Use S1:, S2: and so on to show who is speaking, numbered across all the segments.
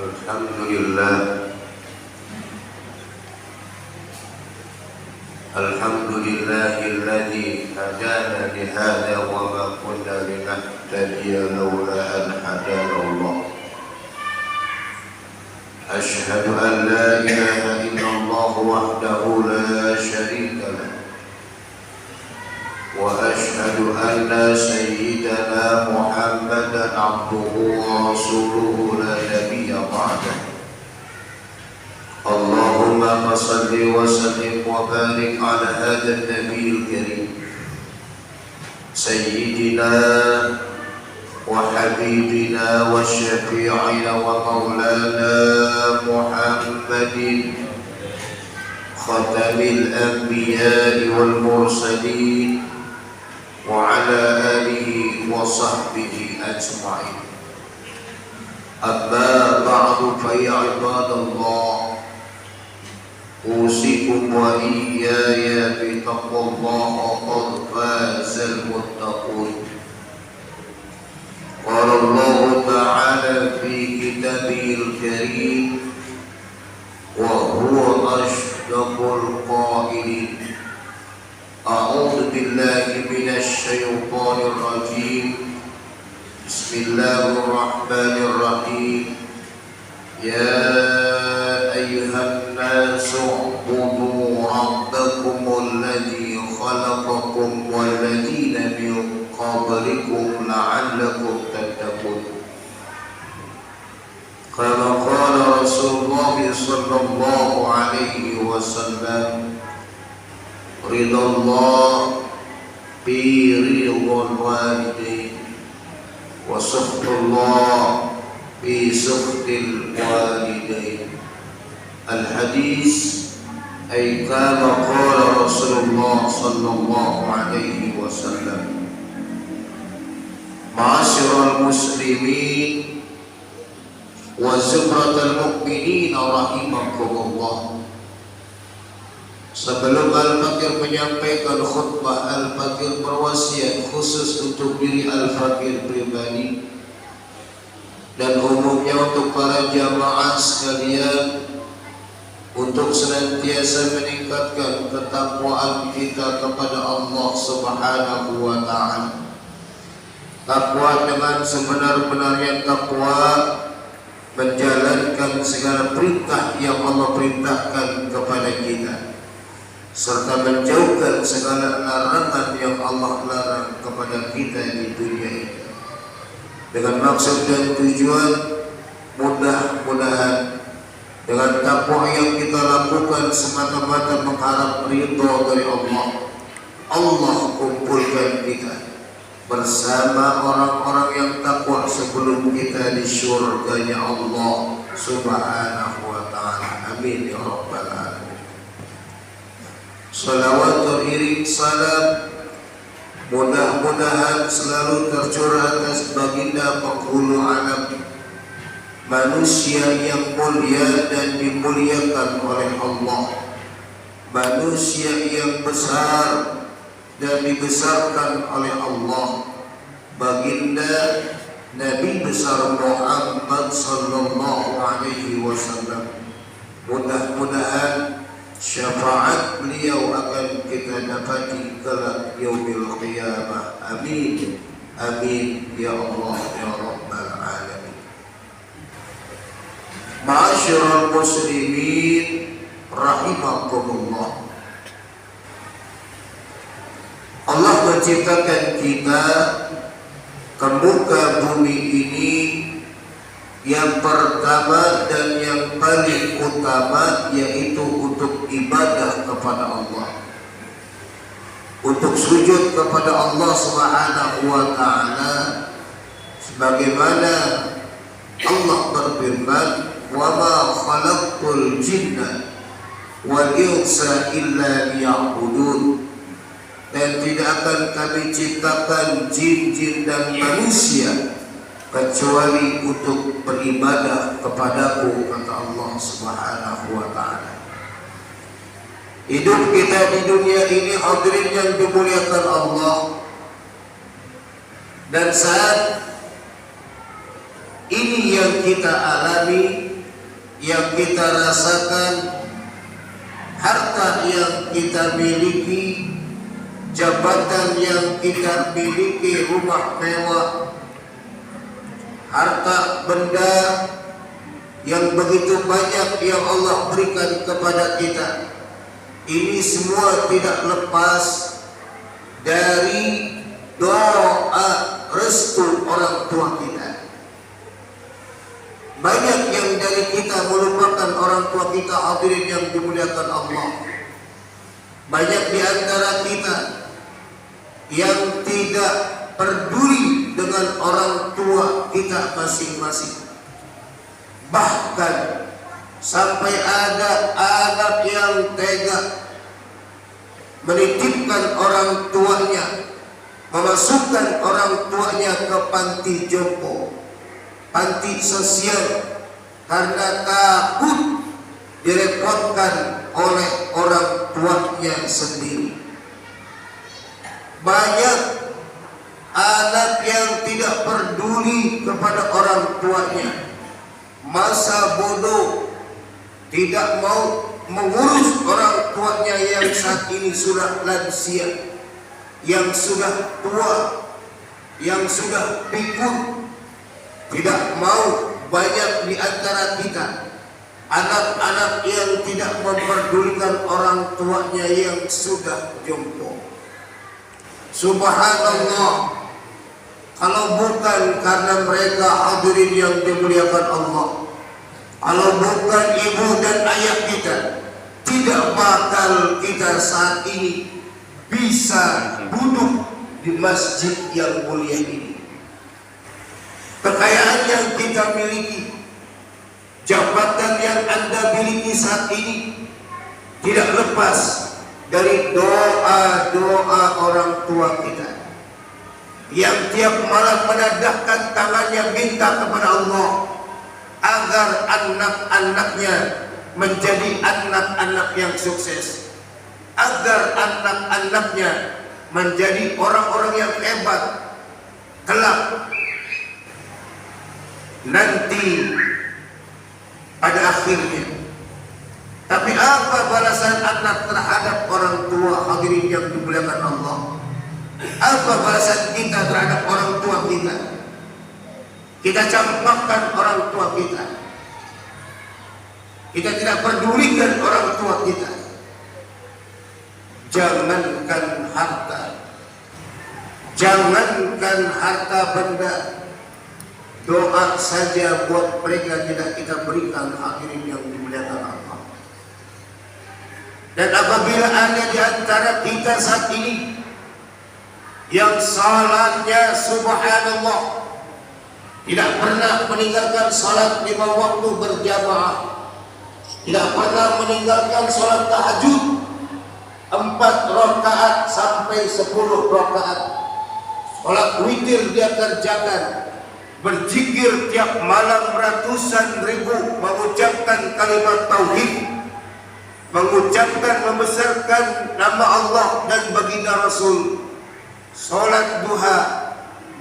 S1: الحمد لله الذي هدانا لهذا وما كنا لنهتدي لولا أن هدانا الله. أشهد أن لا إله إلا الله وحده لا شريك له، وأشهد أن سيدنا محمدا عبده ورسوله لا نبي بعده. اللهم صل وسلم وبارك على هذا النبي الكريم سيدنا وحبيبنا وشفيعنا ومولانا محمد ختم الأنبياء والمرسلين وعلى آله وصحبه أجمعين. أما بعد فيا عباد الله، أوصيكم وإياي بتقوى الله، قد فاز المتقون. قال الله تعالى في كتابه الكريم وهو أصدق القائلين: أعوذ بالله من الشيطان الرجيم، بسم الله الرحمن الرحيم. يا أيها الناس اعبدوا ربكم الذي خلقكم والذين من قبلكم لعلكم تتقون. كما قال رسول الله صلى الله عليه وسلم: رضا الله في رضا الوالدين، وسخط الله في سخط الوالدين. الحديث أي كما قال رسول الله صلى الله عليه وسلم. معاشر المسلمين وزمرة المؤمنين رحمكم الله. Sebelum Al-Fakir menyampaikan khutbah, Al-Fakir berwasiat khusus untuk diri Al-Fakir pribadi dan umumnya untuk para jamaah sekalian, untuk senantiasa meningkatkan ketakwaan kita kepada Allah Subhanahu wa ta'ala. Takwa dengan sebenar-benarnya takwa, menjalankan segala perintah yang Allah perintahkan kepada kita, serta menjauhkan segala larangan yang Allah larang kepada kita di dunia ini, dengan maksud dan tujuan mudah-mudahan dengan takwa yang kita lakukan semata-mata mengharap ridha dari Allah, Allah kumpulkan kita bersama orang-orang yang takwa sebelum kita di syurganya Allah Subhanahu wa ta'ala. Amin ya rabbal alamin. Salawat teriring salam mudah-mudahan selalu tercurah atas baginda penghulu alam, manusia yang mulia dan dimuliakan oleh Allah, manusia yang besar dan dibesarkan oleh Allah, baginda Nabi besar Muhammad sallallahu alaihi wasallam. Mudah-mudahan syafaat beliau akan kita dapati kelak yaumil qiyamah. Amin amin ya Allah ya rabbal alamin. Ma'asyiral muslimin rahimakumullah. Allah menciptakan kita ke muka bumi ini, yang pertama dan yang paling utama yaitu untuk ibadah kepada Allah, untuk sujud kepada Allah Subhanahu wa ta'ala, sebagaimana Allah berfirman: "Wa ma khalaqtul jinna wal insa illa liya'budun." Dan tidak akan kami ciptakan jin-jin dan manusia kecuali untuk beribadah kepadaku, kata Allah Subhanahu wa ta'ala. Hidup kita di dunia ini hadirin yang dimuliakan Allah, dan saat ini yang kita alami yang kita rasakan, harta yang kita miliki, jabatan yang kita miliki, rumah mewah, harta benda yang begitu banyak yang Allah berikan kepada kita. Ini semua tidak lepas dari doa restu orang tua kita. Banyak yang dari kita melupakan orang tua kita, hadirin yang dimuliakan Allah. Banyak di antara kita yang tidak peduli dengan orang tua kita masing-masing. Bahkan sampai ada anak yang tega menitipkan orang tuanya, memasukkan orang tuanya ke panti jompo, panti sosial, karena takut direpotkan oleh orang tuanya sendiri. Banyak anak yang tidak peduli kepada orang tuanya, masa bodoh, tidak mau mengurus orang tuanya yang saat ini sudah lansia, yang sudah tua, yang sudah pikun. Tidak mau. Banyak di antara kita anak-anak yang tidak memperdulikan orang tuanya yang sudah jompo. Subhanallah, kalau bukan karena mereka, hadirin yang dimuliakan Allah, kalau bukan ibu dan ayah kita, tidak bakal kita saat ini bisa duduk di masjid yang mulia ini. Kekayaan yang kita miliki, jabatan yang Anda miliki saat ini tidak lepas dari doa-doa orang tua kita, yang tiap malam menadahkan tangannya minta kepada Allah agar anak-anaknya menjadi anak-anak yang sukses, agar anak-anaknya menjadi orang-orang yang hebat kelak nanti pada akhirnya. Tapi apa balasan anak terhadap orang tua, hadirin yang dimuliakan Allah? Apa balasan kita terhadap orang tua kita? Kita campakkan orang tua kita, kita tidak pedulikan orang tua kita. Jangankan harta, jangankan harta benda, doa saja buat mereka tidak kita berikan, hadirin yang dimuliakan Allah. Dan apabila ada di antara kita saat ini yang salatnya subhanallah, tidak pernah meninggalkan salat 5 waktu berjamaah, tidak pernah meninggalkan salat tahajud 4 rakaat sampai 10 rakaat, salat witir dia kerjakan, berzikir tiap malam ratusan ribu, mengucapkan kalimat tauhid, mengucapkan, membesarkan nama Allah dan baginda Rasul, salat duha,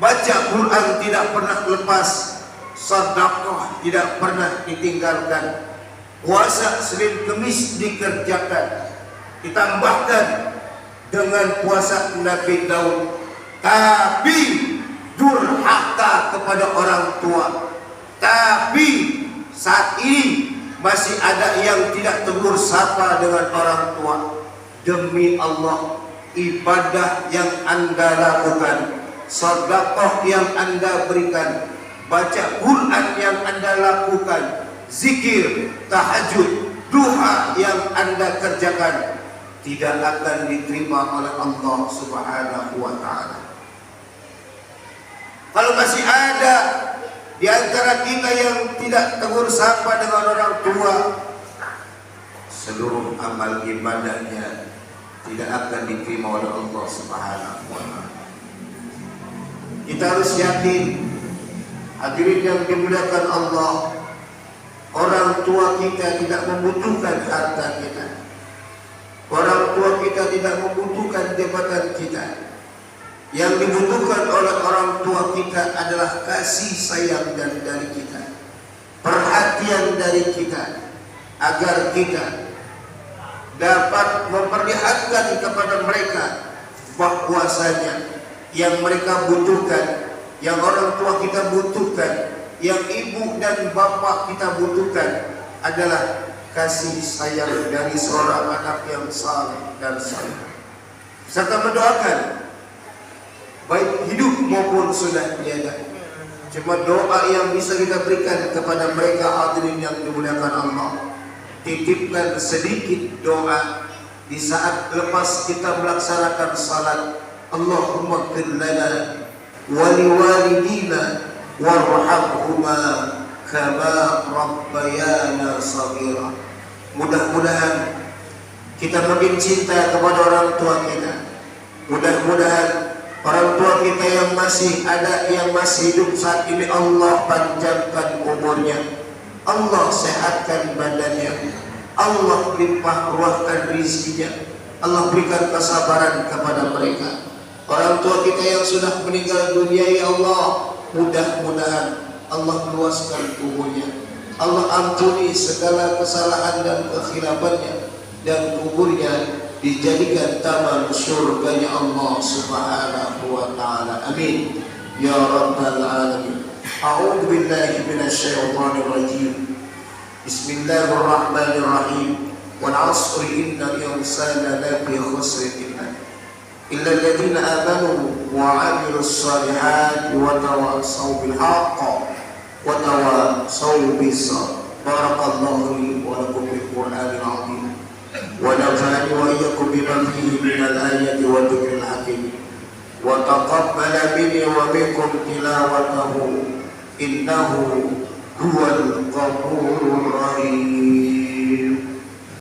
S1: baca Quran tidak pernah lepas, sedekah tidak pernah ditinggalkan, puasa Senin Kemis dikerjakan, ditambahkan dengan puasa Nabi Daud. Tapi durhaka kepada orang tua. Tapi saat ini masih ada yang tidak tegur sapa dengan orang tua. Demi Allah, ibadah yang Anda lakukan, sedekah yang Anda berikan, baca Quran yang Anda lakukan, zikir, tahajud, duha yang Anda kerjakan, tidak akan diterima oleh Allah Subhanahu wa Ta'ala. Kalau masih ada di antara kita yang tidak tegur sapa dengan orang tua, seluruh amal ibadahnya tidak akan diterima oleh Allah Subhanahu wa Ta'ala. Kita harus yakin, hadirin yang dimuliakan Allah, orang tua kita tidak membutuhkan harta kita, orang tua kita tidak membutuhkan jabatan kita. Yang dibutuhkan oleh orang tua kita adalah kasih sayang dari kita, perhatian dari kita agar kita dapat memperlihatkan kepada mereka bahwasanya yang mereka butuhkan, yang orang tua kita butuhkan, yang ibu dan bapak kita butuhkan adalah kasih sayang dari seorang anak yang saleh dan saleh, serta mendoakan baik hidup maupun sudah tiada. Cuma doa yang bisa kita berikan kepada mereka hadirin yang dimuliakan Allah. Titipkan sedikit doa di saat lepas kita melaksanakan salat. Allahumma qir lana wa liwalidina warhamhuma kama rabbayana shaghira. Mudah-mudahan kita makin cinta kepada orang tua kita. Mudah-mudahan orang tua kita yang masih ada, yang masih hidup saat ini, Allah panjangkan umurnya, Allah sehatkan badannya, Allah limpah ruahkan rizkinya, Allah berikan kesabaran kepada mereka. Orang tua kita yang sudah meninggal dunia, ya Allah, mudah-mudahan Allah luaskan kuburnya, Allah ampuni segala kesalahan dan kekhilafannya, dan kuburnya dijadikan taman surganya Allah subhanahu wa ta'ala. Amin ya rabbal alamin. A'udzu billahi minasy syaithanir rajim. Bismillahirrahmanirrahim. Wal 'asri innal insana lafi khusr illa alladziina aamanu wa 'amilus shalihati wa tawassaw bil haqqi wa tawassaw bis sabr. Barakallahu li wa lakum bil Qur'anil 'azim. ونفعني وإياكم بما فيه من الآية والذكر الحكيم وتقبل مني ومنكم تلاوته إنه هو الغفور